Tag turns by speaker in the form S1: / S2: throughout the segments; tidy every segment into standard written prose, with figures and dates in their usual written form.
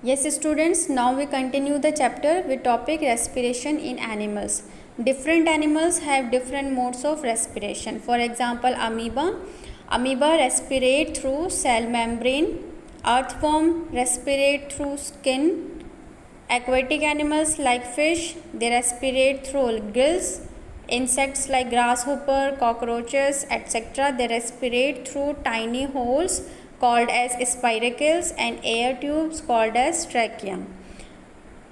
S1: Yes, students, now we continue the chapter with topic respiration in animals. Different animals have different modes of respiration. For example, amoeba. Amoeba respirate through cell membrane. Earthworm respirate through skin. Aquatic animals like fish, they respirate through gills. Insects like grasshopper, cockroaches, etc., they respirate through tiny holes called as spiracles and air tubes called as trachea.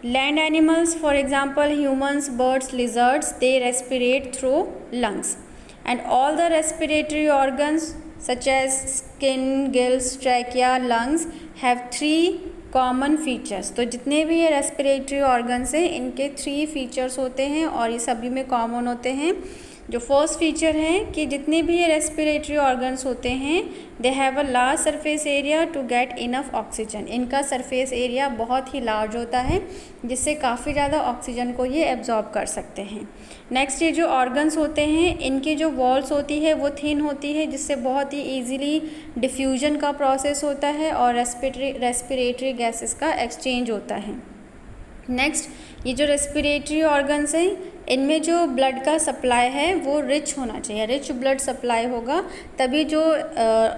S1: Land animals, for example, humans, birds, lizards, they respirate through lungs. And all the respiratory organs such as skin, gills, trachea, lungs have three common features. तो जितने भी ये respiratory organs हैं इनके 3 features होते हैं और ये सभी में कॉमन होते हैं. जो फर्स्ट फीचर है कि जितने भी ये रेस्पिरेटरी ऑर्गन्स होते हैं they have a large surface area to get enough oxygen. इनका सरफेस एरिया बहुत ही लार्ज होता है जिससे काफ़ी ज़्यादा ऑक्सीजन को ये एब्जॉर्ब कर सकते हैं. नेक्स्ट, ये जो ऑर्गन्स होते हैं इनकी जो वॉल्स होती है वो थिन होती है जिससे बहुत ही ईजीली डिफ्यूजन का प्रोसेस होता है और रेस्पिरेटरी गैसेस का एक्सचेंज होता है. नेक्स्ट, ये जो रेस्पिरेटरी ऑर्गन्स हैं इनमें जो ब्लड का सप्लाई है वो रिच होना चाहिए. रिच ब्लड सप्लाई होगा तभी जो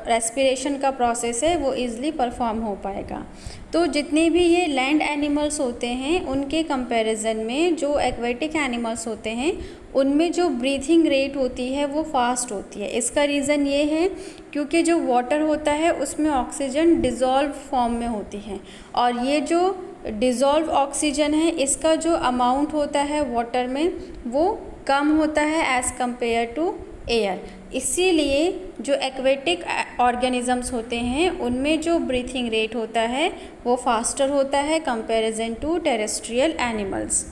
S1: रेस्पिरेशन का प्रोसेस है वो ईज़िली परफॉर्म हो पाएगा. तो जितने भी ये लैंड एनिमल्स होते हैं उनके कंपैरिजन में जो एक्वेटिक एनिमल्स होते हैं उनमें जो ब्रीथिंग रेट होती है वो फास्ट होती है. इसका रीज़न ये है क्योंकि जो वाटर होता है उसमें ऑक्सीजन डिज़ोल्व फॉर्म में होती है और ये जो डिज़ोल्व ऑक्सीजन है इसका जो अमाउंट होता है वाटर में वो कम होता है एज़ कंपेयर टू एयर. इसीलिए जो एक्वेटिक ऑर्गेनिजम्स होते हैं उनमें जो ब्रीथिंग रेट होता है वो फास्टर होता है comparison to terrestrial animals.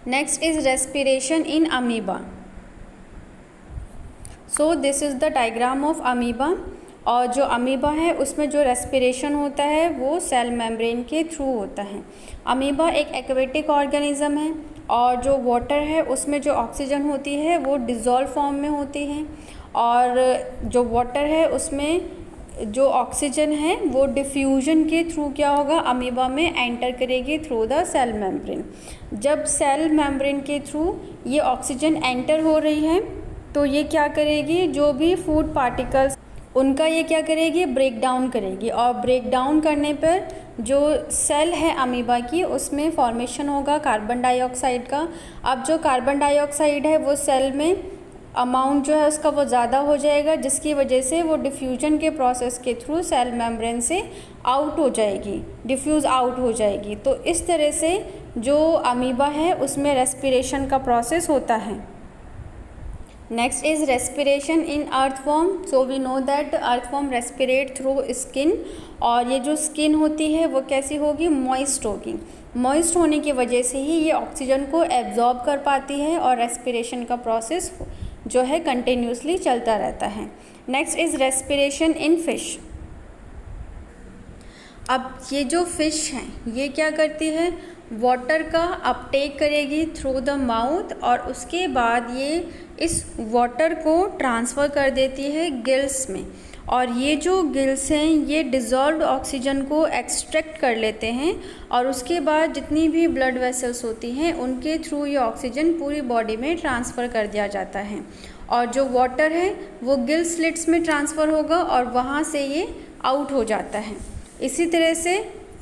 S1: Next is respiration in amoeba. So this is the diagram of amoeba. और जो अमीबा है उसमें जो रेस्पिरेशन होता है वो सेल मेम्ब्रेन के थ्रू होता है. अमीबा एक एक्वेटिक ऑर्गेनिज्म है और जो वाटर है उसमें जो ऑक्सीजन होती है वो डिज़ोल्व फॉर्म में होती है और जो वाटर है उसमें जो ऑक्सीजन है वो डिफ्यूजन के थ्रू क्या होगा अमीबा में एंटर करेगी थ्रू द सेल मेम्ब्रेन. जब सेल मेम्ब्रेन के थ्रू ये ऑक्सीजन एंटर हो रही है तो ये क्या करेगी, जो भी फूड पार्टिकल्स उनका ये क्या करेगी, ब्रेक डाउन करेगी और ब्रेक डाउन करने पर जो सेल है अमीबा की उसमें फॉर्मेशन होगा कार्बन डाइऑक्साइड का. अब जो कार्बन डाइऑक्साइड है वो सेल में अमाउंट जो है उसका वो ज़्यादा हो जाएगा जिसकी वजह से वो डिफ्यूजन के प्रोसेस के थ्रू सेल मेम्ब्रेन से आउट हो जाएगी, डिफ्यूज़ आउट हो जाएगी. तो इस तरह से जो अमीबा है उसमें रेस्पिरेशन का प्रोसेस होता है. Next is respiration in earthworm. So we know that earthworm respirate through skin और ये जो स्किन होती है वो कैसी होगी, मॉइस्ट होगी. मॉइस्ट होने की वजह से ही ये ऑक्सीजन को एब्जॉर्ब कर पाती है और रेस्पिरेशन का प्रोसेस जो है कंटिन्यूसली चलता रहता है. Next is respiration in fish. अब ये जो फ़िश हैं ये क्या करती है, वाटर का अपटेक करेगी थ्रू द माउथ और उसके बाद ये इस वाटर को ट्रांसफ़र कर देती है गिल्स में और ये जो गिल्स हैं ये डिज़ोल्व्ड ऑक्सीजन को एक्सट्रैक्ट कर लेते हैं और उसके बाद जितनी भी ब्लड वेसल्स होती हैं उनके थ्रू ये ऑक्सीजन पूरी बॉडी में ट्रांसफ़र कर दिया जाता है और जो वाटर है वो गिल स्लिट्स में ट्रांसफ़र होगा और वहाँ से ये आउट हो जाता है. इसी तरह से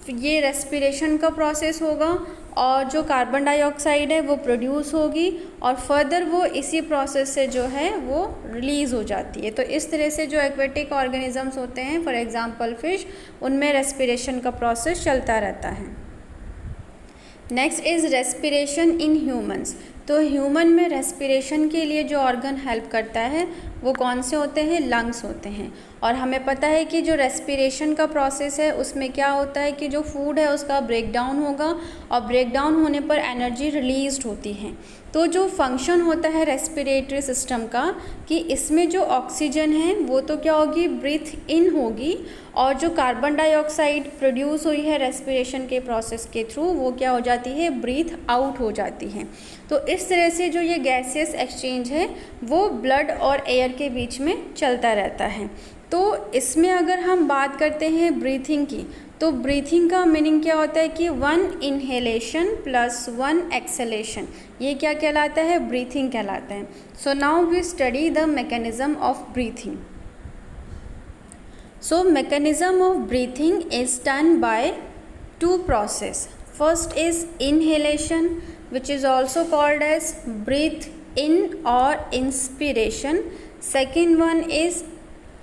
S1: ये रेस्पिरेशन का प्रोसेस होगा और जो कार्बन डाइऑक्साइड है वो प्रोड्यूस होगी और फर्दर वो इसी प्रोसेस से जो है वो रिलीज़ हो जाती है. तो इस तरह से जो एक्वेटिक ऑर्गेनिजम्स होते हैं फॉर एग्जांपल फ़िश उनमें रेस्पिरेशन का प्रोसेस चलता रहता है. Next is respiration in humans. तो ह्यूमन में रेस्पिरेशन के लिए जो ऑर्गन हेल्प करता है वो कौन से होते हैं, लंग्स होते हैं. और हमें पता है कि जो रेस्पिरेशन का प्रोसेस है उसमें क्या होता है कि जो फूड है उसका ब्रेक डाउन होगा और ब्रेक डाउन होने पर एनर्जी रिलीज्ड होती है. तो जो फंक्शन होता है रेस्पिरेटरी सिस्टम का कि इसमें जो ऑक्सीजन है वो तो क्या होगी, ब्रीथ इन होगी और जो कार्बन डाइऑक्साइड प्रोड्यूस हुई है रेस्पिरेशन के प्रोसेस के थ्रू वो क्या हो जाती है, ब्रीथ आउट हो जाती है. तो इस तरह से जो ये गैसियस एक्सचेंज है वो ब्लड और एयर के बीच में चलता रहता है. तो तो इसमें अगर हम बात करते हैं ब्रीथिंग की, तो ब्रीथिंग का मीनिंग क्या होता है कि 1 इनहेलेशन प्लस 1 एक्सहेलेशन, ये क्या कहलाता है, ब्रीथिंग कहलाता है। So now we study the mechanism of breathing. So mechanism of breathing is done by two process. First is inhalation, which is also called as breathe in or inspiration. Second one is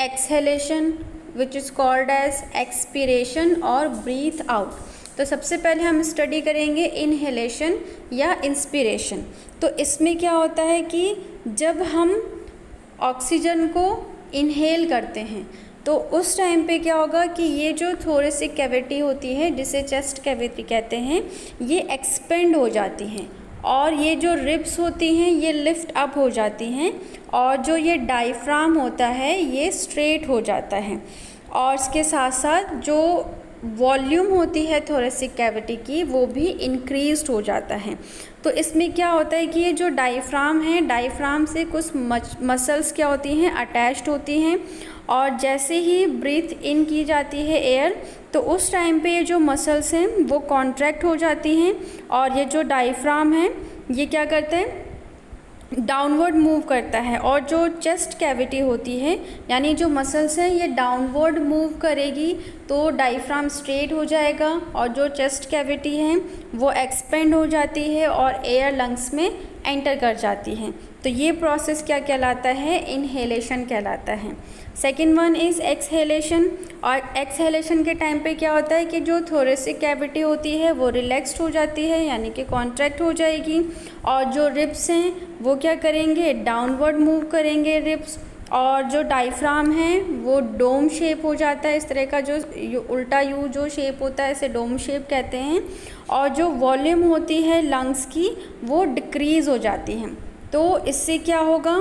S1: exhalation, which is called as expiration or breathe out. तो सबसे पहले हम study करेंगे inhalation या inspiration. तो इसमें क्या होता है कि जब हम ऑक्सीजन को इनहेल करते हैं तो उस टाइम पे क्या होगा कि ये जो थोरेसिक कैविटी होती है, जिसे चेस्ट कैविटी कहते हैं, ये एक्सपेंड हो जाती हैं और ये जो रिब्स होती हैं ये लिफ्ट अप हो जाती हैं और जो ये डायफ्राम होता है ये स्ट्रेट हो जाता है और इसके साथ साथ जो वॉल्यूम होती है थोरेसिक कैविटी की वो भी इंक्रीज्ड हो जाता है। तो इसमें क्या होता है कि ये जो डायफ्राम है, डायफ्राम से कुछ मसल्स क्या होती हैं, अटैच्ड होती हैं और जैसे ही ब्रीथ इन की जाती है एयर तो उस टाइम पे ये जो मसल्स हैं वो कॉन्ट्रैक्ट हो जाती हैं और ये जो डायफ्राम है ये क्या करते हैं, डाउनवर्ड मूव करता है और जो चेस्ट कैविटी होती है यानी जो मसल्स हैं ये डाउनवर्ड मूव करेगी तो डायफ्राम स्ट्रेट हो जाएगा और जो चेस्ट कैविटी है वो एक्सपेंड हो जाती है और एयर लंग्स में एंटर कर जाती है। तो ये प्रोसेस क्या कहलाता है, इनहेलेशन कहलाता है। सेकेंड वन इज़ एक्सहेलेशन, और एक्सहेलेशन के टाइम पे क्या होता है कि जो थोरेसिक कैविटी होती है वो रिलैक्स्ड हो जाती है यानी कि कॉन्ट्रैक्ट हो जाएगी और जो रिब्स हैं वो क्या करेंगे, डाउनवर्ड मूव करेंगे रिब्स और जो डायफ्राम है वो डोम शेप हो जाता है, इस तरह का जो उल्टा यू जो शेप होता है इसे डोम शेप कहते हैं और जो वॉल्यूम होती है लंग्स की वो डिक्रीज़ हो जाती है। तो इससे क्या होगा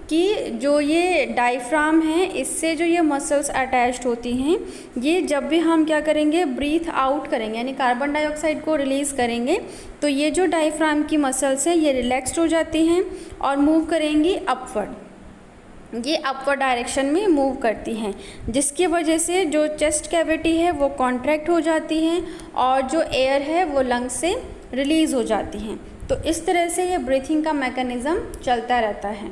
S1: कि जो ये डायफ्राम है इससे जो ये मसल्स अटैच्ड होती हैं ये जब भी हम क्या करेंगे, ब्रीथ आउट करेंगे यानी कार्बन डाइऑक्साइड को रिलीज़ करेंगे तो ये जो डायफ्राम की मसल्स हैं ये रिलैक्स्ड हो जाती हैं और मूव करेंगी अपवर्ड, ये अपवर्ड डायरेक्शन में मूव करती हैं जिसकी वजह से जो चेस्ट कैविटी है वो कॉन्ट्रैक्ट हो जाती है और जो एयर है वो लंग्स से रिलीज़ हो जाती हैं। तो इस तरह से ये ब्रीथिंग का मैकेनिज़्म चलता रहता है।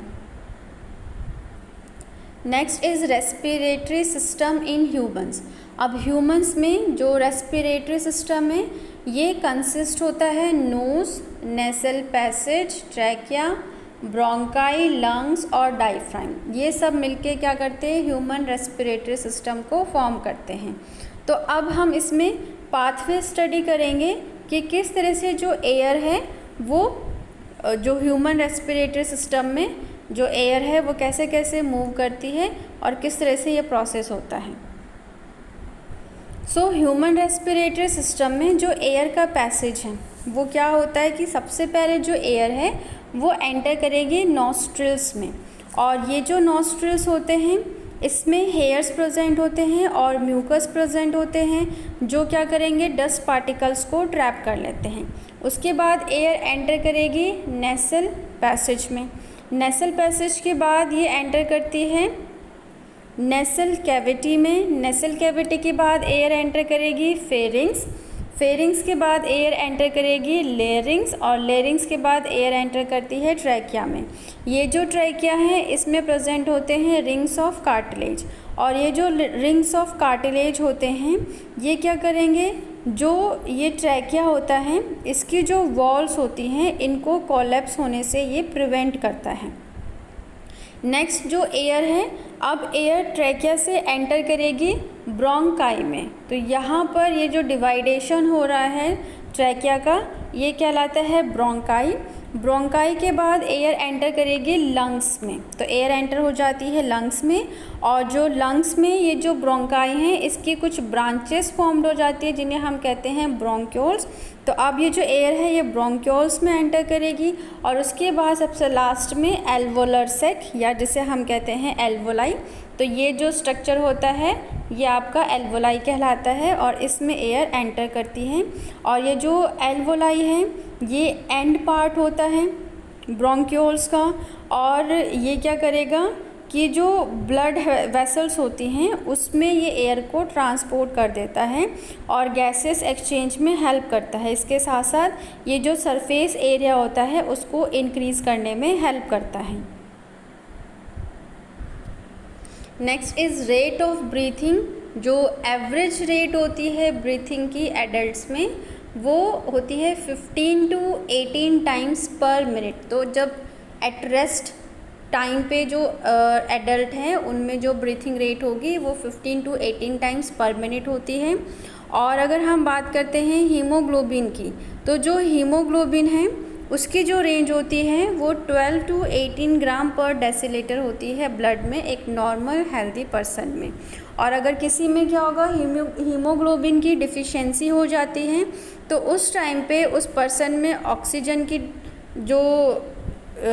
S1: Next is respiratory system in humans. अब ह्यूमंस में जो रेस्पिरेटरी सिस्टम है ये कंसिस्ट होता है nose, nasal passage, trachea, bronchi, lungs और डायफ्राम, ये सब मिलके क्या करते हैं, ह्यूमन रेस्पिरेटरी सिस्टम को फॉर्म करते हैं। तो अब हम इसमें पाथवे स्टडी करेंगे कि किस तरह से जो एयर है वो जो ह्यूमन रेस्पिरेटरी सिस्टम में जो एयर है वो कैसे कैसे मूव करती है और किस तरह से ये प्रोसेस होता है। सो ह्यूमन रेस्पिरेटरी सिस्टम में जो एयर का पैसेज है वो क्या होता है कि सबसे पहले जो एयर है वो एंटर करेगी नॉस्ट्रिल्स में और ये जो नॉस्ट्रिल्स होते हैं इसमें हेयर्स प्रेजेंट होते हैं और म्यूकस प्रेजेंट होते हैं जो क्या करेंगे, डस्ट पार्टिकल्स को ट्रैप कर लेते हैं। उसके बाद एयर एंटर करेगी नेसल पैसेज में, नेसल पैसेज के बाद ये एंटर करती है नेसल कैविटी में, नेसल कैविटी के बाद एयर एंटर करेगी फेरिंग्स, फेरिंग्स के बाद एयर एंटर करेगी लेरिंग्स और लेरिंग्स के बाद एयर एंटर करती है ट्रैकिया में। ये जो ट्रैकिया है इसमें प्रेजेंट होते हैं रिंग्स ऑफ कार्टिलेज और ये जो रिंग्स ऑफ कार्टिलेज होते हैं ये क्या करेंगे, जो ये ट्रैकिया होता है इसकी जो वॉल्स होती हैं इनको कोलैप्स होने से ये प्रिवेंट करता है। नेक्स्ट जो एयर है, अब एयर ट्रैकिया से एंटर करेगी ब्रोंकाई में, तो यहाँ पर ये जो डिवाइडेशन हो रहा है ट्रैकिया का ये कहलाता है ब्रोंकाई। ब्रोंकाई के बाद एयर एंटर करेगी लंग्स में, तो एयर एंटर हो जाती है लंग्स में और जो लंग्स में ये जो ब्रोंकाई हैं इसकी कुछ ब्रांचेस फॉर्म्ड हो जाती है जिन्हें हम कहते हैं ब्रोंक्यूल्स। तो अब ये जो एयर है ये ब्रोंक्यूल्स में एंटर करेगी और उसके बाद सबसे लास्ट में एल्वोलर सेक या जिसे हम कहते हैं एल्वोलाई, तो ये जो स्ट्रक्चर होता है ये आपका एल्वोलाई कहलाता है और इसमें एयर एंटर करती है और ये जो एल्वोलाई है ये एंड पार्ट होता है ब्रोंक्यूल्स का और ये क्या करेगा कि जो ब्लड वेसल्स होती हैं उसमें ये एयर को ट्रांसपोर्ट कर देता है और गैसेस एक्सचेंज में हेल्प करता है। इसके साथ साथ ये जो सरफेस एरिया होता है उसको इंक्रीज़ करने में हेल्प करता है। Next is rate of breathing. जो एवरेज रेट होती है ब्रीथिंग की एडल्ट्स में वो होती है 15 to 18 टाइम्स पर मिनट। तो जब एट रेस्ट टाइम पे जो एडल्ट हैं उनमें जो ब्रीथिंग रेट होगी वो 15 to 18 टाइम्स पर मिनट होती है। और अगर हम बात करते हैं हीमोग्लोबिन की, तो जो हीमोग्लोबिन है उसकी जो रेंज होती है वो 12 to 18 ग्राम पर डेसीलीटर होती है ब्लड में एक नॉर्मल हेल्दी पर्सन में। और अगर किसी में क्या होगा, हीमोग्लोबिन की डिफिशिएंसी हो जाती है तो उस टाइम पे उस पर्सन में ऑक्सीजन की जो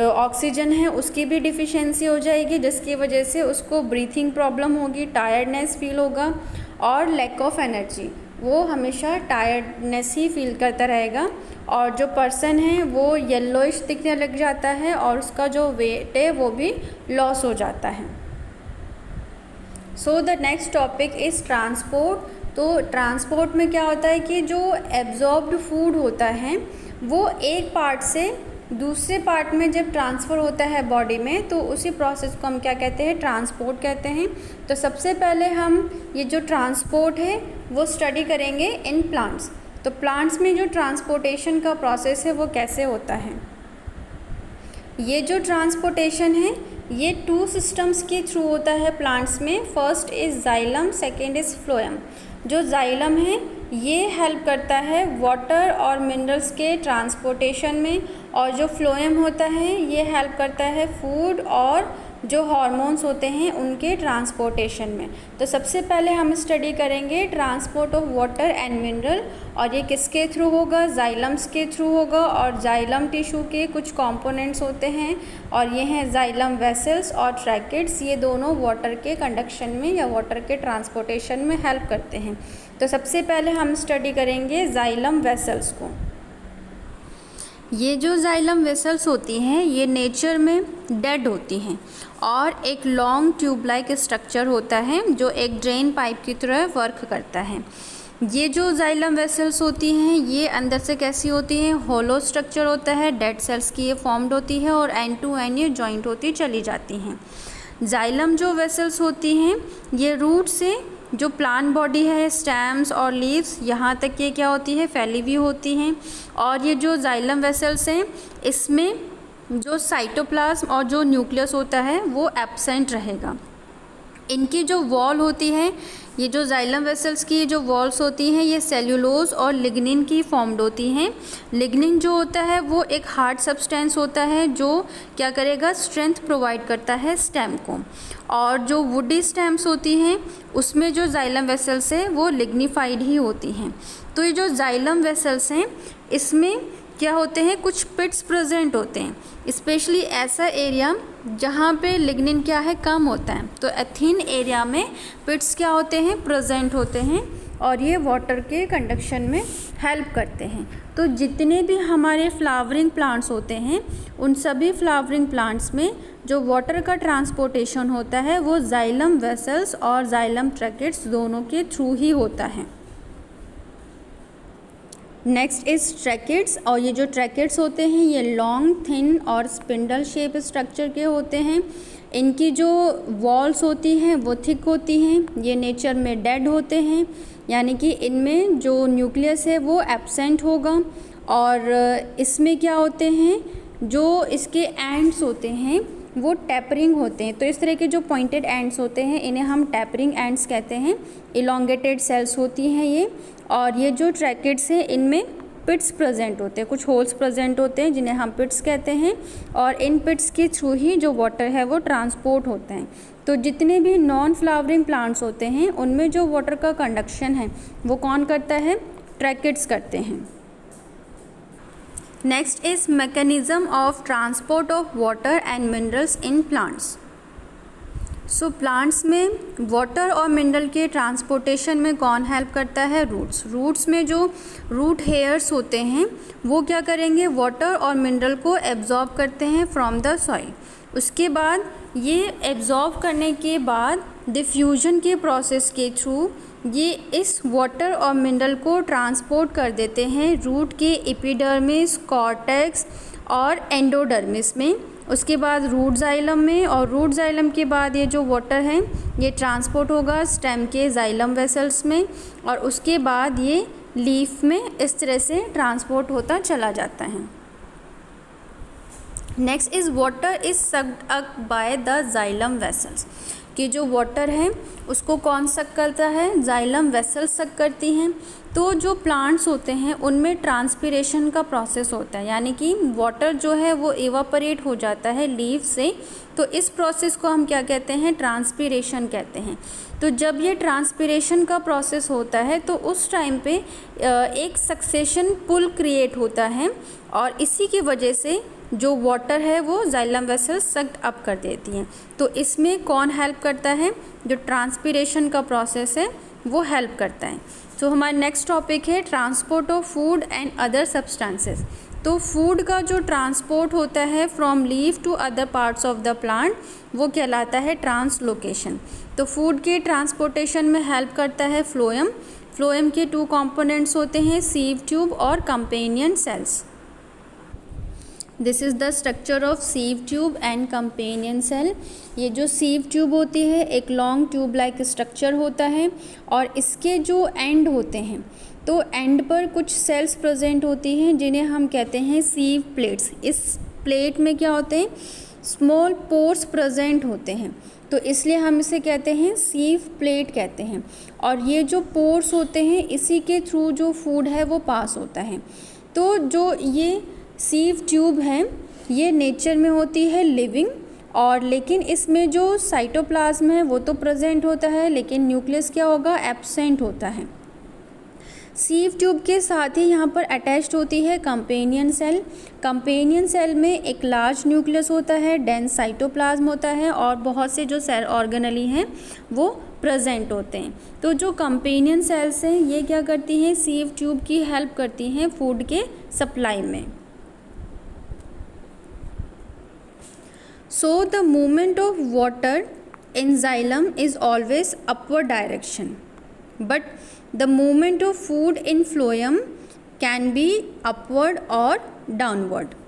S1: ऑक्सीजन है उसकी भी डिफिशिएंसी हो जाएगी, जिसकी वजह से उसको ब्रीथिंग प्रॉब्लम होगी, टायर्डनेस फील होगा और लैक ऑफ एनर्जी। वो हमेशा टायर्डनेस ही फील करता रहेगा और जो पर्सन है वो येलोइश दिखने लग जाता है और उसका जो वेट है वो भी लॉस हो जाता है। So the next topic is transport. तो ट्रांसपोर्ट में क्या होता है कि जो एब्जॉर्ब्ड फूड होता है वो एक पार्ट से दूसरे पार्ट में जब ट्रांसफ़र होता है बॉडी में तो उसी प्रोसेस को हम क्या कहते हैं, ट्रांसपोर्ट कहते हैं। तो सबसे पहले हम ये जो ट्रांसपोर्ट है वो स्टडी करेंगे इन प्लांट्स। तो प्लांट्स में जो ट्रांसपोर्टेशन का प्रोसेस है वो कैसे होता है। ये जो ट्रांसपोर्टेशन है ये 2 सिस्टम्स के थ्रू होता है प्लांट्स में। First is xylem, second is phloem. जो जाइलम है ये हेल्प करता है वाटर और मिनरल्स के ट्रांसपोर्टेशन में और जो फ्लोएम होता है ये हेल्प करता है फूड और जो हार्मोन्स होते हैं उनके ट्रांसपोर्टेशन में। तो सबसे पहले हम स्टडी करेंगे transport of water and mineral और ये किसके थ्रू होगा, जाइलम्स के थ्रू होगा। और जाइलम टिश्यू के कुछ कंपोनेंट्स होते हैं और ये हैं जाइलम वेसल्स और ट्रैकेट्स। ये दोनों वाटर के कंडक्शन में या वाटर के ट्रांसपोर्टेशन में हेल्प करते हैं। तो सबसे पहले हम स्टडी करेंगे जाइलम वेसल्स को। ये जो जाइलम वेसल्स होती हैं ये नेचर में डेड होती हैं और एक लॉन्ग ट्यूब लाइक स्ट्रक्चर होता है जो एक ड्रेन पाइप की तरह वर्क करता है। ये जो जाइलम वेसल्स होती हैं ये अंदर से कैसी होती हैं, होलो स्ट्रक्चर होता है, डेड सेल्स की ये फॉर्म्ड होती है और एंड टू एंड ये जॉइंट होती चली जाती हैं। जाइलम जो वेसल्स होती हैं ये रूट से जो प्लांट बॉडी है, स्टेम्स और लीव्स, यहाँ तक ये क्या होती है, फैली हुई होती हैं। और ये जो जाइलम वेसल्स हैं इसमें जो साइटोप्लाज्म और जो न्यूक्लियस होता है वो एब्सेंट रहेगा। इनकी जो वॉल होती है, ये जो जाइलम वेसल्स की जो वॉल्स होती हैं ये सेल्यूलोज और लिग्निन की फॉर्म्ड होती हैं। लिग्निन जो होता है वो एक हार्ड सब्सटेंस होता है जो क्या करेगा, स्ट्रेंथ प्रोवाइड करता है स्टेम को। और जो वुडी स्टेम्स होती हैं उसमें जो जाइलम वेसल्स है वो लिग्निफाइड ही होती हैं। तो ये जो जाइलम वेसल्स हैं इसमें क्या होते हैं, कुछ पिट्स प्रेजेंट होते हैं, स्पेशली ऐसा एरिया जहाँ पे लिग्निन क्या है, कम होता है। तो एथिन एरिया में पिट्स क्या होते हैं, प्रेजेंट होते हैं और ये वाटर के कंडक्शन में हेल्प करते हैं। तो जितने भी हमारे फ्लावरिंग प्लांट्स होते हैं उन सभी फ्लावरिंग प्लांट्स में जो वाटर का ट्रांसपोर्टेशन होता है वो जाइलम वेसल्स और जाइलम ट्रैकेट्स दोनों के थ्रू ही होता है। Next is tracheids. और ये जो ट्रैकेट्स होते हैं ये लॉन्ग, थिन और स्पिंडल शेप स्ट्रक्चर के होते हैं। इनकी जो वॉल्स होती हैं वो थिक होती हैं। ये नेचर में डेड होते हैं, यानी कि इनमें जो न्यूक्लियस है वो एब्सेंट होगा। और इसमें क्या होते हैं, जो इसके एंड्स होते हैं वो टैपरिंग होते हैं। तो इस तरह के जो पॉइंटेड एंड्स होते हैं इन्हें हम टैपरिंग एंड्स कहते हैं। इलोंगेटेड सेल्स होती हैं ये। और ये जो ट्रैकेट्स हैं इनमें पिट्स प्रेजेंट होते हैं, कुछ होल्स प्रेजेंट होते हैं जिन्हें हम पिट्स कहते हैं। और इन पिट्स के थ्रू ही जो वाटर है वो ट्रांसपोर्ट होते हैं। तो जितने भी नॉन फ्लावरिंग प्लांट्स होते हैं उनमें जो वाटर का कंडक्शन है वो कौन करता है, ट्रैकेट्स करते हैं। Next is mechanism of transport of water and minerals in plants. So plants में वाटर और मिनरल के ट्रांसपोर्टेशन में कौन हेल्प करता है? रूट्स में जो रूट हेयर्स होते हैं वो क्या करेंगे? वाटर और मिनरल को एब्जॉर्ब करते हैं फ्रॉम द सॉइल। उसके बाद ये एब्जॉर्ब करने के बाद डिफ्यूजन के प्रोसेस के थ्रू ये इस वाटर और मिनरल को ट्रांसपोर्ट कर देते हैं रूट के एपिडर्मिस, कॉर्टेक्स और एंडोडर्मिस में। उसके बाद रूट जाइलम में, और रूट जाइलम के बाद ये जो वाटर है ये ट्रांसपोर्ट होगा स्टेम के जाइलम वेसल्स में, और उसके बाद ये लीफ में इस तरह से ट्रांसपोर्ट होता चला जाता है। Next is water is sucked up by the xylem vessels, कि जो वाटर है उसको कौन सक करता है? जाइलम वेसल्स सक करती हैं। तो जो प्लांट्स होते हैं उनमें ट्रांसपिरेशन का प्रोसेस होता है, यानी कि वाटर जो है वो एवापोरेट हो जाता है लीफ से। तो इस प्रोसेस को हम क्या कहते हैं? ट्रांसपिरेशन कहते हैं। तो जब ये ट्रांसपिरेशन का प्रोसेस होता है तो उस टाइम पे एक सक्सेशन पुल क्रिएट होता है, और इसी की वजह से जो वाटर है वो जाइलम वेसल्स सक्ड अप कर देती हैं। तो इसमें कौन हेल्प करता है? जो ट्रांसपिरेशन का प्रोसेस है वो हेल्प करता है। तो हमारा नेक्स्ट टॉपिक है transport of food and other substances. तो फूड का जो ट्रांसपोर्ट होता है from leaf to other parts of the plant वो कहलाता है ट्रांसलोकेशन। तो फूड के ट्रांसपोर्टेशन में हेल्प करता है फ्लोएम। फ्लोएम के 2 कंपोनेंट्स होते हैं, सीव ट्यूब और companion cells. This is the structure of sieve tube and companion cell. ये जो सीव ट्यूब होती है एक लॉन्ग ट्यूब लाइक स्ट्रक्चर होता है, और इसके जो एंड होते हैं तो एंड पर कुछ सेल्स प्रेजेंट होती हैं जिन्हें हम कहते हैं सीव प्लेट्स। इस प्लेट में क्या होते हैं? स्मॉल पोर्स प्रेजेंट होते हैं, तो इसलिए हम इसे कहते हैं सीव प्लेट कहते हैं। और ये जो पोर्स होते हैं इसी के थ्रू जो फूड है वो पास होता है। तो जो ये सीव ट्यूब है ये नेचर में होती है लिविंग, और लेकिन इसमें जो साइटोप्लाज्म है वो तो प्रेजेंट होता है, लेकिन न्यूक्लियस क्या होगा? एब्सेंट होता है। सीव ट्यूब के साथ ही यहाँ पर अटैच्ड होती है कंपेनियन सेल। कंपेनियन सेल में एक लार्ज न्यूक्लियस होता है, डेंस साइटोप्लाज्म होता है, और बहुत से जो सेल ऑर्गेनेली हैं वो प्रेजेंट होते हैं। तो जो कंपेनियन सेल्स हैं ये क्या करती हैं? सीव ट्यूब की हेल्प करती हैं फूड के सप्लाई में। So the movement of water in xylem is always upward direction, but the movement of food in phloem can be upward or downward.